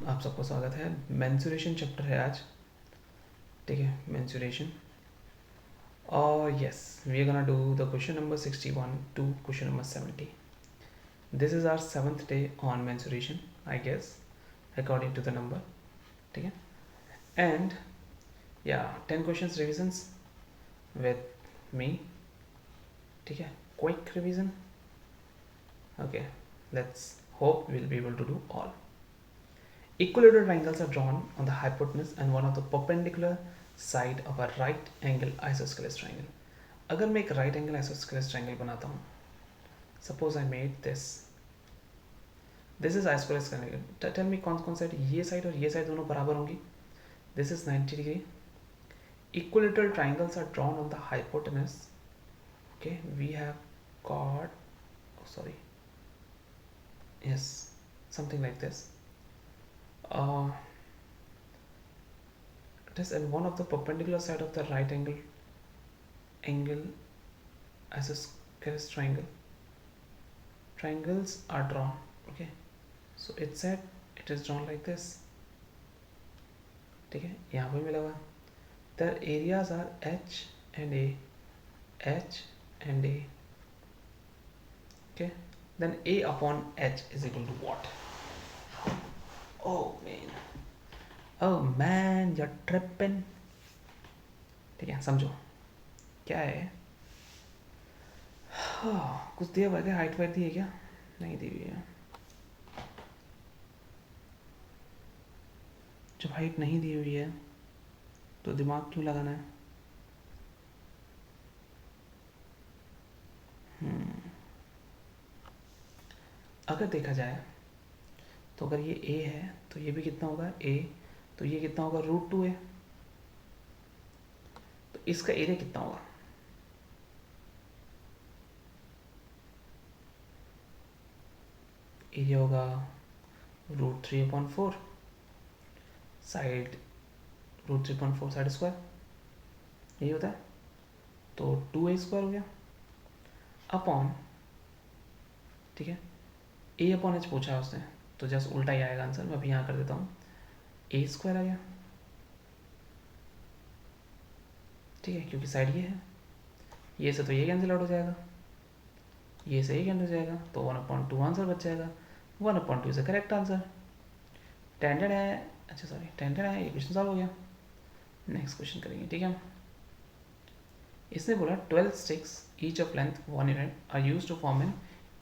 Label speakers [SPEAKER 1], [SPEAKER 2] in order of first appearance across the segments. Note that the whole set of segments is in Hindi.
[SPEAKER 1] आप सबको स्वागत है। मेंसुरेशन चैप्टर है आज, ठीक है, मेंसुरेशन। और yes, we are gonna do the question number 61 to question number 70. This is our 7th day on mensuration, I guess, according to the number, ठीक है। एंड या 10 क्वेश्चंस रिविजन्स विद मी, ठीक है, quick revision. Okay, let's hope we'll be able to do all. Equilateral triangles are drawn on the hypotenuse and one of the perpendicular side of a right angle isosceles triangle. अगर मैं एक right angle isosceles triangle बनाता हूँ, suppose I made this is isosceles triangle. Tell me कौन कौन साइड, ये साइड और ये साइड दोनों बराबर होंगी. This is 90 degree. Equilateral triangles are drawn on the hypotenuse. Okay, we have got, oh sorry, yes, something like this. It is in one of the perpendicular side of the right angle isosceles triangle. Triangles are drawn. Okay, so it said it is drawn like this. ठीक है, यहाँ पे मिला हुआ. Their areas are H and A. H and A. Okay, then A upon H is equal to what? Oh man, you're tripping. ठीक है, समझो क्या है. कुछ दिया हुआ है, हाइट वाइट दी है क्या? नहीं दी हुई है. जब हाइट नहीं दी हुई है तो दिमाग क्यों लगाना है? अगर देखा जाए तो अगर ये a है तो ये भी कितना होगा a, तो ये कितना होगा √2a. तो इसका एरिया कितना होगा? एरिया होगा √3/4, साइड √3/4 साइड स्क्वायर, यही होता है. तो 2a² हो गया अपॉन, ठीक है, a/h पूछा है उसने, तो जस्ट उल्टा ही आएगा आंसर. मैं अभी यहाँ कर देता हूँ, a² आ गया, ठीक है, क्योंकि साइड ये है. ये से तो ये कैंसिल आउट हो जाएगा, ये से ये कैंसिल हो जाएगा, तो 1/2 आंसर बच जाएगा. 1/2 is the correct answer. Tended है, अच्छा सॉरी, टेंडेड है, ये क्वेश्चन सॉल्व हो गया. नेक्स्ट क्वेश्चन करेंगे, ठीक है. इसने बोला 12 sticks each of length 1 unit are used to form an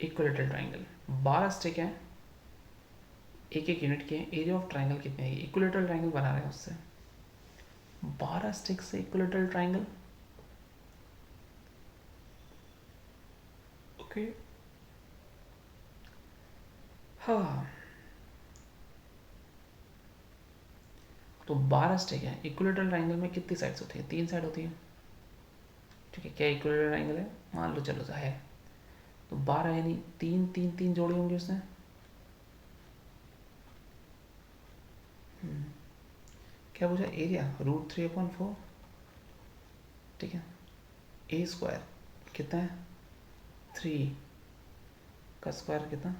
[SPEAKER 1] equilateral triangle. 12 stick हैं, एक एक यूनिट के. एरिया ऑफ ट्राइंगल कितने है? इक्विलेटरल ट्राइंगल बना रहे हैं उससे. 12 स्टिक से इक्विलेटरल ट्राइंगल. ओके, हाँ, तो 12 स्टिक है. इक्विलेटरल ट्राइंगल में कितनी साइड्स होती है? 3 साइड होती है, ठीक है. क्या इक्विलेटरल ट्राइंगल है? मान लो, चलो है. तो 12 यानी 3 3 3 जोड़े होंगे उसने. क्या पूछा? एरिया √3/4, ठीक है. a² कितना है? 3 का स्क्वायर कितना?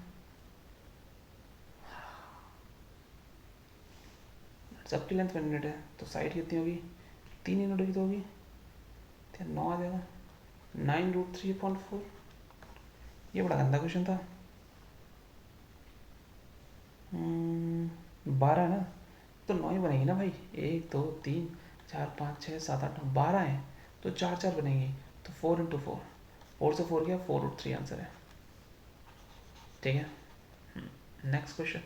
[SPEAKER 1] सबकी लेंथ 1 यूनिट है, तो साइड कितनी होगी? 3 यूनिट की तो होगी, 9 आ जाएगा. 9√3/4. ये बड़ा गंदा क्वेश्चन था. 12 है ना, तो 9 ही बनेगी ना भाई. 1 2 3 4 5 6 7 8 9, 12 है तो 4 4 बनेंगी. तो 4 × 4, 4 से 4 गया, 4√3 आंसर है, ठीक है. Next question.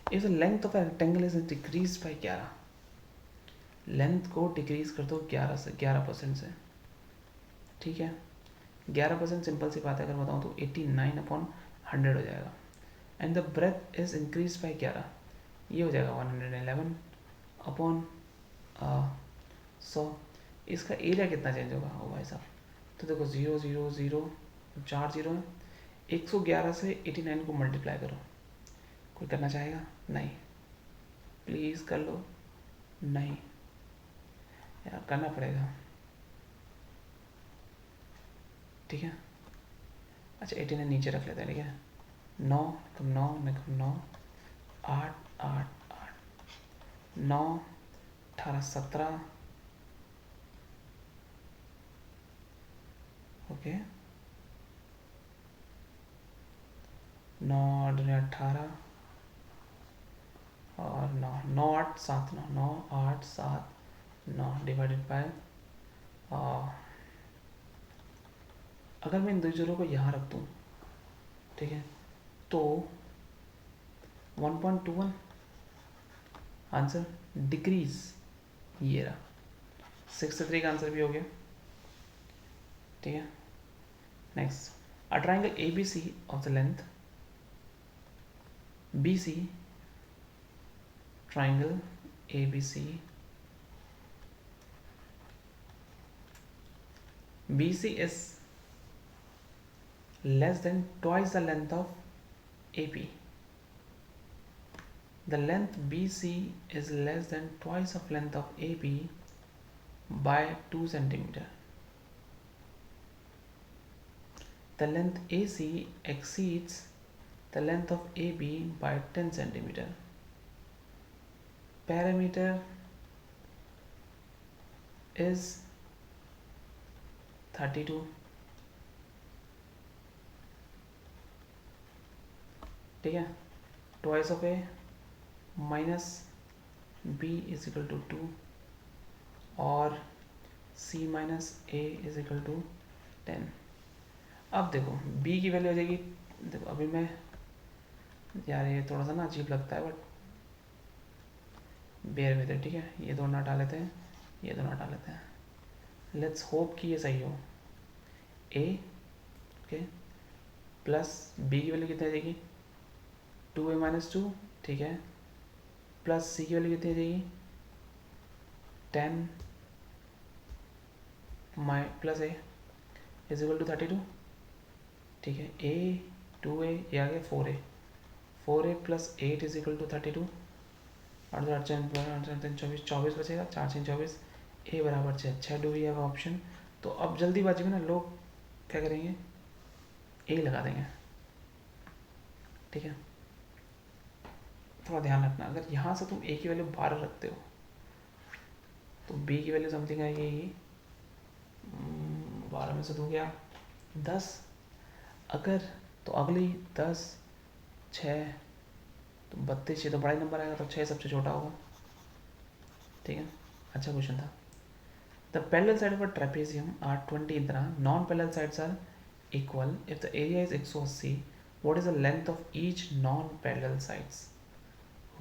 [SPEAKER 1] If the length of rectangle is decrease by 11, length को डिक्रीज कर दो 11% से, ठीक है. 11% सिंपल सी बात है, अगर बताऊँ तो 89/100 हो जाएगा. And the breadth is increase by 11, ये हो जाएगा 111/100. इसका एरिया कितना चेंज होगा? ओ भाई साहब, तो देखो 0 0 0 4 0 है. 111 से 89 को मल्टीप्लाई करो. कोई करना चाहेगा? नहीं, प्लीज़ कर लो. नहीं यार, करना पड़ेगा, ठीक है. अच्छा 89 नीचे रख लेते हैं, ठीक है. 9 9 9 8 8 8 9 18 17 ओके 9 18 और 9 9 8 7 9 9 8 7 9 डिवाइडेड बाय अगर मैं इन दो जीरो को यहाँ रख दूँ, ठीक है, तो 1.21 आंसर डिक्रीज, ये रहा 63 का आंसर भी हो गया। ठीक है, next, a triangle A B C of the length B C, triangle ABC, BC is less than twice the length of AP. The length BC is less than twice of length of AP by 2 centimeter. The length AC exceeds the length of AB by 10 centimeter. Parameter is 32. ठीक है, twice of A minus B is equal to 2 और C minus A is equal to 10. अब देखो B की वैल्यू आ जाएगी, देखो अभी मैं, यार ये थोड़ा सा ना अजीब लगता है बट बेयर विद इट, ठीक है, ये दोनों हटा लेते हैं, ये दोनों हटा लेते हैं, लेट्स होप कि ये सही हो। A ओके प्लस B की वैल्यू कितनी आ जाएगी 2A माइनस 2, ठीक है, प्लस C की वैल्यू कितनी आ जाएगी 10 माइ plus A is equal to 32, ठीक है, A 2A ये आ गया 4A, 4A plus 8 is equal to 32, 8 8 24 24 बचेगा, 4 6 24, A बराबर 6 डू वी हैव ऑप्शन। तो अब जल्दीबाजी में ना लोग क्या करेंगे, A लगा देंगे, ठीक है, थोड़ा ध्यान रखना, अगर यहाँ से तुम A की वैल्यू 12 रखते हो तो B की वैल्यू समथिंग आएगी 12 में से 2 गया 10, अगर तो अगली 10 6 तो 32, 6 तो बड़ा ही नंबर आएगा, तो 6 सबसे छोटा होगा, ठीक है, अच्छा क्वेश्चन था। The parallel side of a trapezium are 20 in the non parallel sides are equal if the area is 180, what is the length of each non parallel sides?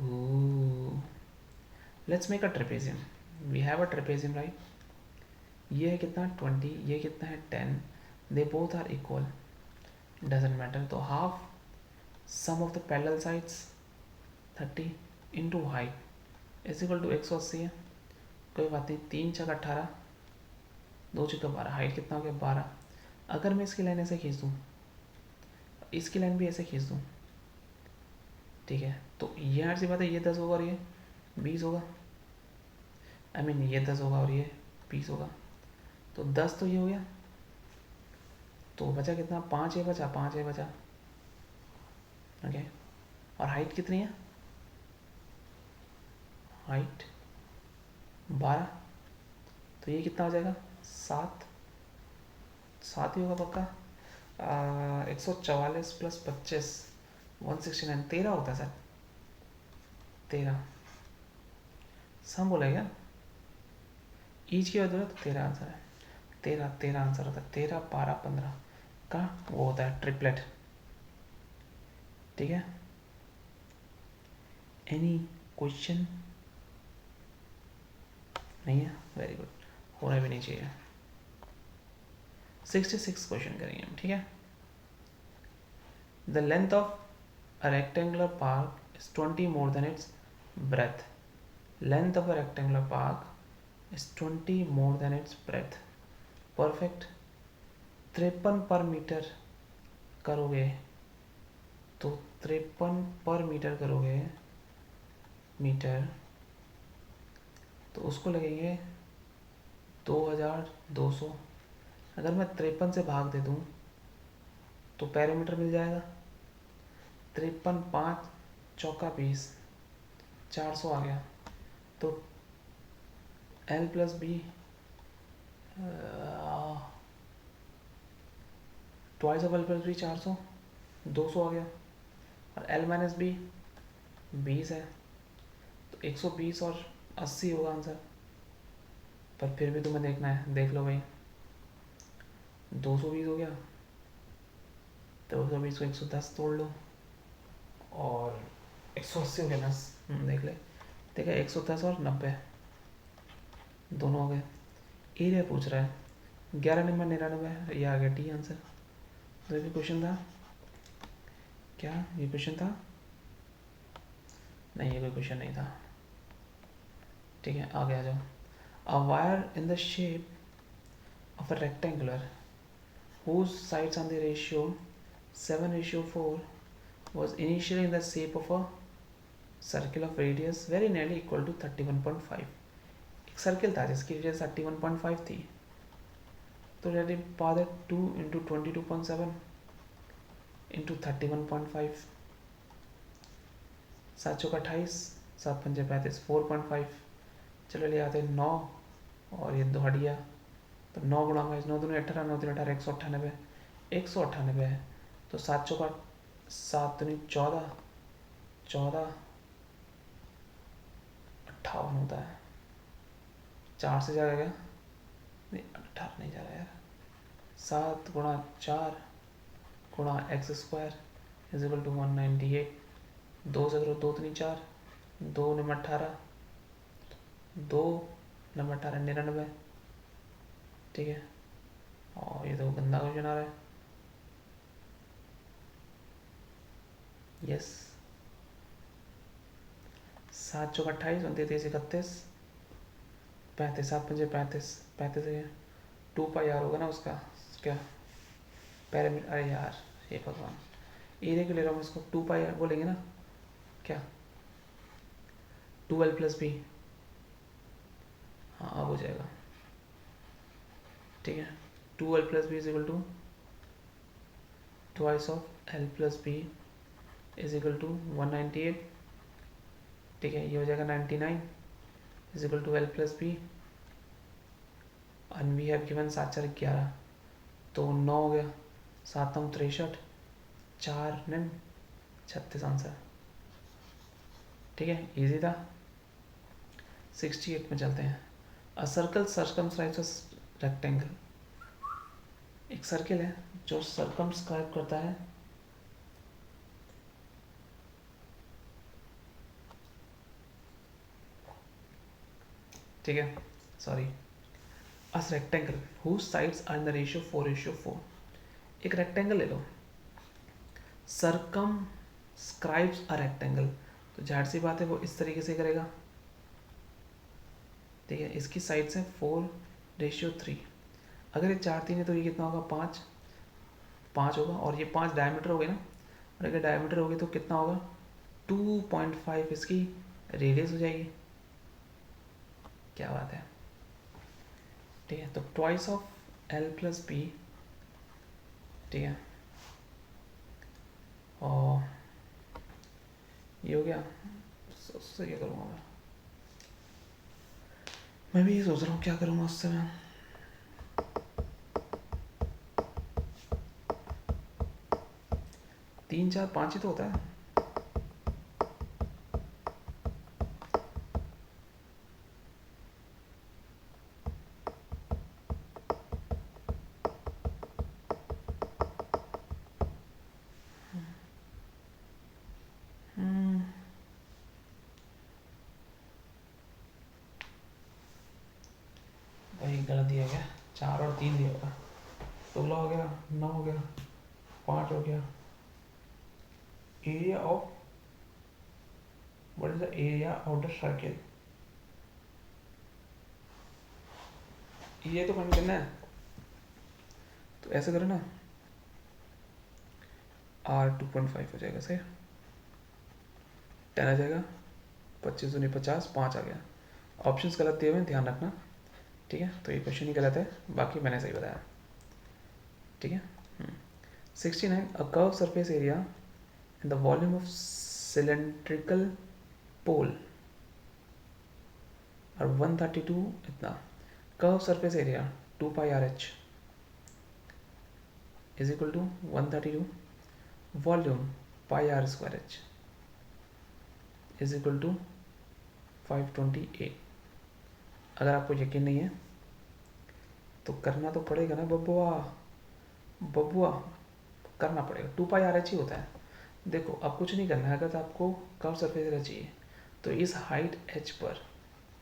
[SPEAKER 1] Ooh. Let's make a trapezium. We have a trapezium, right? ये है कितना 20, ये कितना है 10, they both are equal, doesn't matter, तो half sum of the parallel sides 30 into height is equal to 180 है, कोई बात नहीं, 3 छक 18, 2 छक 12, हाइट कितना हो गया 12। अगर मैं इसकी लाइन ऐसे खींच दूँ, इसकी लाइन भी ऐसे खींच दूँ, ठीक है, तो ये हर सी बात है, ये 10 होगा और ये 20 होगा, आई मीन ये 10 होगा और ये 20 होगा, तो 10 तो ये हो गया, तो बचा कितना 5 ये बचा, 5 ये बचा, ओके, और हाइट कितनी है, हाइट 12, तो ये कितना हो जाएगा 7 ही होगा पक्का, 144 प्लस 25 169, 13 होता है सर, 13 सम बोला क्या, ईच की वजह तो 13 आंसर है, 13 आंसर होता है, 13 12 15 का वो होता है ट्रिपलेट, ठीक है। एनी क्वेश्चन नहीं है, वेरी गुड, होना भी नहीं चाहिए। 66 क्वेश्चन करेंगे हम, ठीक है। The length of a rectangular park is 20 more than it's breath, length of a rectangular park is 20 more than it's breath, perfect. 53 पर मीटर करोगे तो 53 पर मीटर करोगे मीटर, तो उसको लगेंगे 2200, अगर मैं 53 से भाग दे दूँ तो पैरामीटर मिल जाएगा, 53 5 चौका 20, 400 आ गया। तो L plus b twice of L plus b 400, 200 आ गया। और L माइनस बी 20 है, तो 120 और 80 होगा आंसर। पर फिर भी तुम्हें देखना है, देख लो भाई। 220 हो गया, 220 को 110 तोड़ लो, और 180 हो गया ना, देख ले। देखा, 110 और 90 दोनों हो गए। एरिया पूछ रहा है 11 नंबर 99, ये आ गया डी आंसर। तो ये क्वेश्चन था क्या? ये क्वेश्चन था नहीं, ये कोई क्वेश्चन नहीं था। ठीक है, आगे आ जाओ। A wire in the shape of a rectangular whose sides on the ratio 7:4 was initially in the shape of a circle of radius very nearly equal to 31.5। एक सर्किल था जिसकी रेडियस 31.5 थी, तो डेडी पावर 2 इंटू 22.7 इंटू 31.5, 7 चौका 28, 7 पंजे 35, 4.5। चलो ले आते 9, और ये दो हट गया, तो 9 गुणा 9 दूनी 18, 9 तीन 18, 198, 198 है। तो 7 चौका 7 दूनी 14, 14 58 होता है। 4 से जाएगा क्या? नहीं, 18 नहीं जा रहा यार। 7 गुणा 4 गुणा x square is equal to 198। 2 से करो, 2 तीन 4, 2 नंबर 18, 2 नंबर 18 99। ठीक है, और ये तो गंदा क्वेश्चन आ रहा है। यस, 7 चौक 28, 29 31, 35, 7 पंजे 35, 35 है 2 पाई आर होगा ना उसका, क्या पैरामीटर। अरे यार, ये भगवान, एरिया क्यों ले रहा हूँ इसको? 2 पाई आर बोलेंगे ना, क्या 2L प्लस बी। हाँ, अब हो जाएगा। ठीक है, 2L plus b is equal to twice of L plus b is equal to 198। ठीक है, ये हो जाएगा 99 is equal to L plus b, and we have given 7 4 11, तो 9 हो गया, 7 9 63, 4 9 36 आंसर। ठीक है, इजी था। 68 में चलते हैं। अ सर्कल सर्कमस्क्राइब्स रेक्टेंगल, एक सर्किल है जो सर्कमस्क्राइब करता है ठीक है, sorry, us rectangle whose sides are in the ratio 4:4। एक रेक्टेंगल ले लो, सर्कमस्क्राइब्स अ रेक्टेंगल, तो जाहिर सी बात है वो इस तरीके से करेगा। ठीक है, इसकी साइड्स हैं 4:3। अगर ये 4 3 है तो ये कितना होगा? 5 5 होगा, और ये 5 डायमीटर हो गए ना, और अगर डायमीटर हो गए तो कितना होगा? 2.5 इसकी रेडियस हो जाएगी। क्या बात है। ठीक है, तो twice of L plus b. ठीक है, और ये हो गया। उससे क्या करूँगा मैं भी ये सोच रहा हूँ क्या करूँगा उससे मैं। तीन चार पाँच ही तो होता है। भाई गलत दिया गया, 4 और 3 दिया होगा। 16 हो गया, 9 हो गया, 5 हो गया। Area of, what is the area of the circle? ये तो फाइंड करना है, तो ऐसे करो ना, R 2.5 हो जाएगा सही। 10 आ जाएगा, 25 दूनी 50, 5 आ गया। ऑप्शंस गलत दिए हुए हैं, ध्यान रखना। ठीक है, तो ये क्वेश्चन ही गलत है, बाकी मैंने सही बताया। ठीक है। 69, a curve surface area in the volume of cylindrical pole और 132 इतना. Curve surface area 2 pi r h is equal to 132. Volume pi r square h is equal to 528. अगर आपको यकीन नहीं है तो करना तो पड़ेगा ना बबुआ, बबुआ करना पड़ेगा. 2 पाई आर एच ही होता है. देखो अब कुछ नहीं करना है. अगर आपको कर्व सरफेस एरिया चाहिए तो इस हाइट एच पर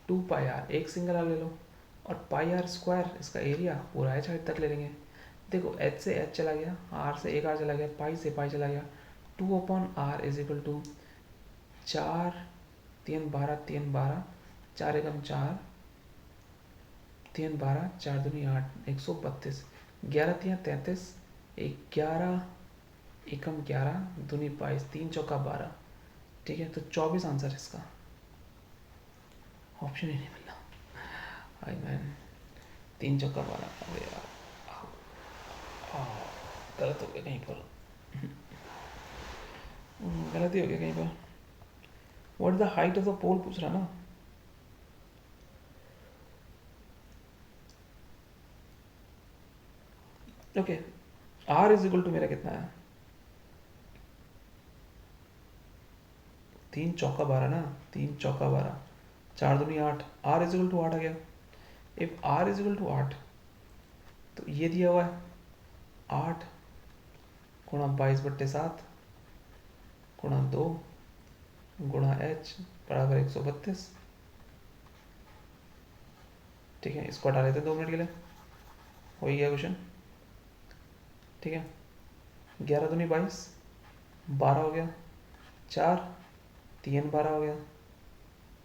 [SPEAKER 1] 2 पाई आर एक सिंगल आर ले लो और पाई आर स्क्वायर इसका एरिया पूरा एच हाइट तक ले लेंगे. देखो एच से एच चला गया, आर से एक आर चला गया, पाई से पाई चला गया. 2 upon r is equal to 4 3 12 3 12 4 एकम 4 3 12 4 दूनी 8 132 11 3 33 11 एकम 11 दूनी 22 3 चौका 12. ठीक है तो 24 आंसर इसका. ऑप्शन ही नहीं मिला. आई मैन 3 चौका 12. अरे यार गलत हो गया कहीं पर. गलती हो गया कहीं पर. What is the height of the pole पूछ रहा ना. Okay r is equal to मेरा कितना है 3 चौका 12 ना. 3 चौका 12 4 दूनी 8. आर इज इक्वल टू 8 आ गया. If r is equal to 8 तो ये दिया हुआ है 8 गुणा 22/7 गुणा 2 गुणा एच बराबर 132. ठीक है इसको हटा लेते हैं 2 मिनट के लिए. हो ही गया क्वेश्चन. ठीक है 11 दूनी 22 12 हो गया. 4 3 12 हो गया.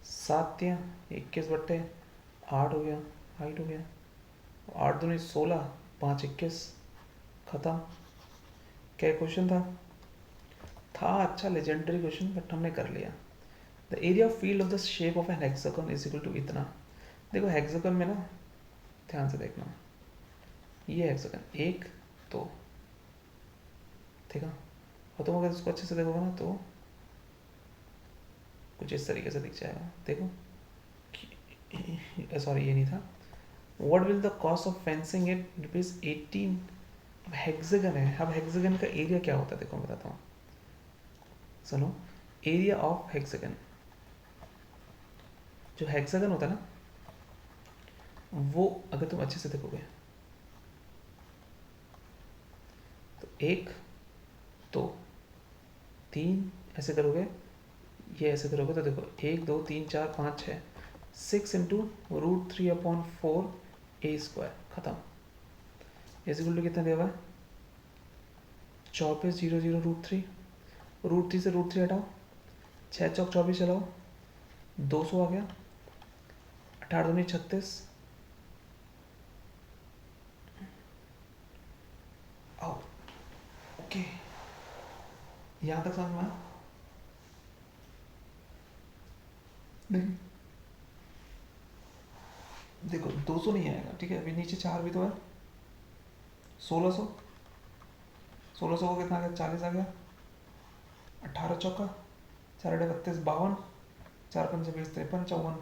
[SPEAKER 1] 7 3 21/8 हो गया. हाइट हो गया. 8 दूनी 16 5 21 खत्म. क्या क्वेश्चन था अच्छा लेजेंडरी क्वेश्चन बट हमने कर लिया. The area of field of the shape of an hexagon is equal to इतना. देखो हेक्सागन में ना ध्यान से देखना. ये हेक्सागन 1 2 ठीक है. और तुम अगर इसको अच्छे से देखोगे ना तो कुछ इस तरीके से दिख जाएगा. देखो सॉरी ये नहीं था. What will the cost of fencing it ₹18. अब हेक्सागन है. अब हेक्सागन का एरिया क्या होता है देखो मैं बताता हूँ. सुनो एरिया ऑफ हेक्सागन. जो हेक्सागन होता है ना वो अगर तुम अच्छे से देखोगे तो 1 2 3 ऐसे करोगे. ये ऐसे करोगे तो देखो 1 2 3 4 5 6 6 इंटू √3/4 ए स्क्वायर खत्म. इज इक्वल टू कितना दिया हुआ है 24 0 0 √3. √3 से √3 हटाओ. 6 चौक 24 चलाओ 200 आ गया. 18 दूनी 36. आओ ओके यहाँ तक समझ में. नहीं देखो 200 नहीं आएगा. ठीक है अभी नीचे 4 भी तो है. 1600 को कितना आ गया 40 आ गया. 18 चौका 4 32 52 4 5 20 53 54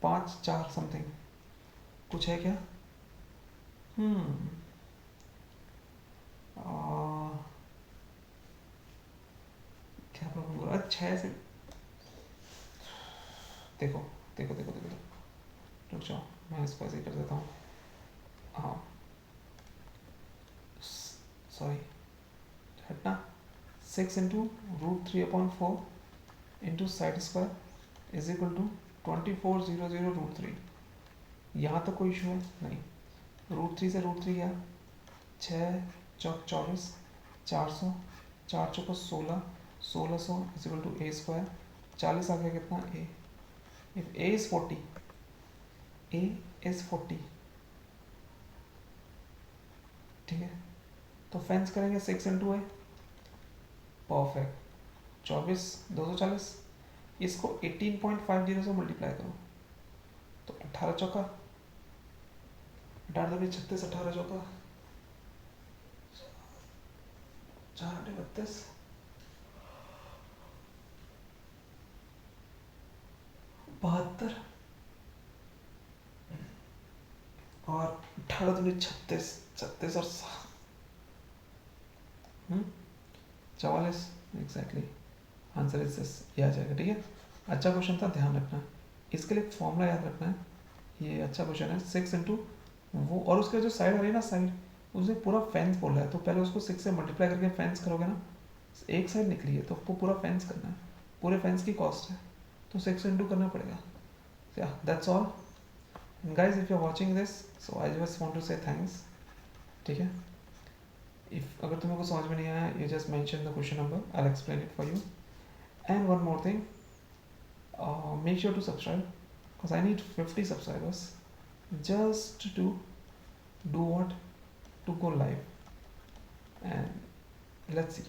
[SPEAKER 1] 5 4 समथिंग. कुछ है क्या. क्या प्रॉब्लम हो रहा है 6 से. देखो देखो देखो देखो रुक जाओ मैं इसको ऐसे ही कर देता हूँ. हाँ सॉरी हटना. 6 into √3/4 into side square is equal to 24 0 0 √3. यहाँ तक कोई इशू है नहीं. √3 से √3 गया 6 चौक 24 400 4 चौका 16 1600 is equal to a square. 40 आ गया कितना a. If a is 40 a is 40 ठीक है तो फेंस करेंगे 6 इंटू ए. परफेक्ट. 24 240. इसको 18.50 से मल्टीप्लाई करो तो 18 चौका 18 दबे 36 18 चौका 4 8 32 18 दूनी 36, 36 और 44, एग्जैक्टली आंसर इज दिस, ये आ जाएगा। ठीक है, अच्छा क्वेश्चन था, ध्यान रखना। इसके लिए फॉर्मूला याद रखना है, ये अच्छा क्वेश्चन है। 6 इंटू वो, और उसके जो साइड आ रही है ना, साइड उसने पूरा फेंस बोला है, तो पहले उसको 6 से मल्टीप्लाई करके फेंस करोगे ना, एक साइड निकली है तो आपको पूरा फेंस करना है, पूरे फेंस की कॉस्ट है, तो 6 इंटू करना पड़ेगा। या that's all guys, if you are watching this, so I just want to say thanks. ठीक है, इफ अगर तुम्हें कुछ समझ में नहीं आया, you just mention the question number, I will explain it for you. And one more thing, make sure to subscribe because I need 50 subscribers just to do what, to go live, and let's see.